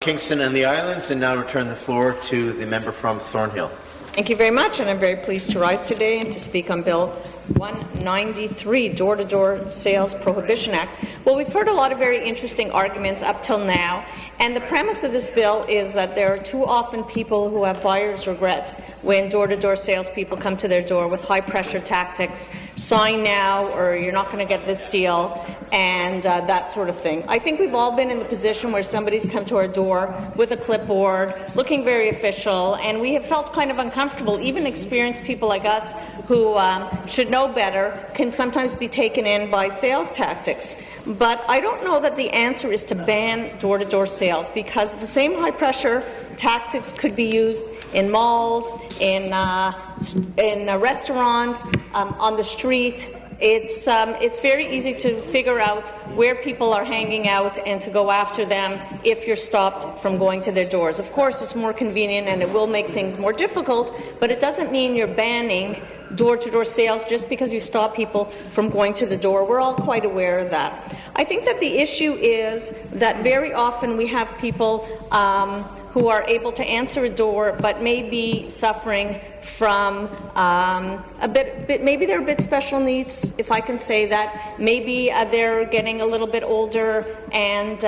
Kingston and the Islands, and now return the floor to the member from Thornhill. Thank you very much, and I'm very pleased to rise today and to speak on Bill 193, Door-to-Door Sales Prohibition Act. Well, we've heard a lot of very interesting arguments up till now, and the premise of this bill is that there are too often people who have buyer's regret when door-to-door salespeople come to their door with high-pressure tactics, sign now or you're not going to get this deal, and that sort of thing. I think we've all been in the position where somebody's come to our door with a clipboard, looking very official, and we have felt kind of uncomfortable. Even experienced people like us who should know better can sometimes be taken in by sales tactics. But I don't know that the answer is to ban door-to-door sales, because the same high-pressure tactics could be used in malls, in restaurants, on the street. It's very easy to figure out where people are hanging out and to go after them if you're stopped from going to their doors. Of course, it's more convenient and it will make things more difficult, but it doesn't mean you're banning door-to-door sales just because you stop people from going to the door. We're all quite aware of that. I think that the issue is that very often we have people who are able to answer a door but may be suffering from maybe they're a bit special needs, if I can say that. Maybe they're getting a little bit older and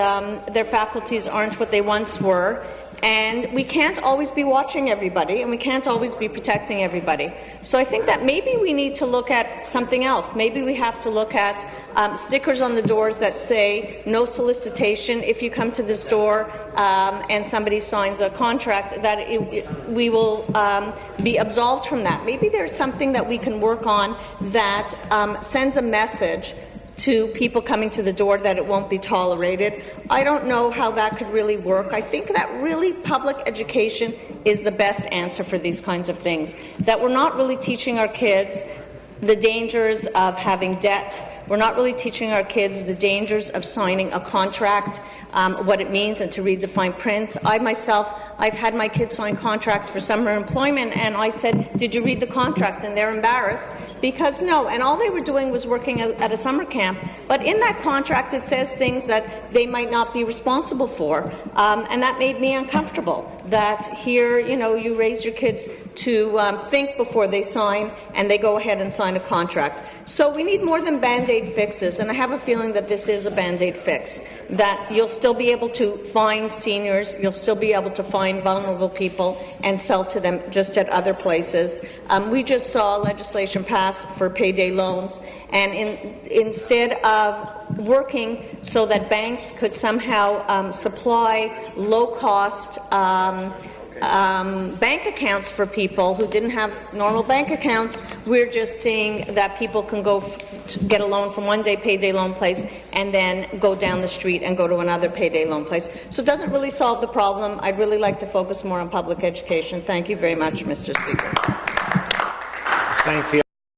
their faculties aren't what they once were. And we can't always be watching everybody, and we can't always be protecting everybody. So I think that maybe we need to look at something else. Maybe we have to look at stickers on the doors that say no solicitation. If you come to this door and somebody signs a contract, that we will be absolved from that. Maybe there's something that we can work on that sends a message to people coming to the door that it won't be tolerated. I don't know how that could really work. I think that really public education is the best answer for these kinds of things, that we're not really teaching our kids the dangers of having debt. We're not really teaching our kids the dangers of signing a contract, what it means, and to read the fine print. I've had my kids sign contracts for summer employment, and I said, "Did you read the contract?" And they're embarrassed because no, and all they were doing was working at a summer camp. But in that contract, it says things that they might not be responsible for, and that made me uncomfortable. That here, you raise your kids to think before they sign, and they go ahead and sign a contract. So we need more than Band-Aid fixes, and I have a feeling that this is a Band-Aid fix, that you'll still be able to find seniors, you'll still be able to find vulnerable people and sell to them just at other places. We just saw legislation pass for payday loans, and instead of working so that banks could somehow supply low-cost bank accounts for people who didn't have normal bank accounts, we're just seeing that people can go to get a loan from one payday loan place and then go down the street and go to another payday loan place. So it doesn't really solve the problem. I'd really like to focus more on public education. Thank you very much, Mr. Speaker. Thank you.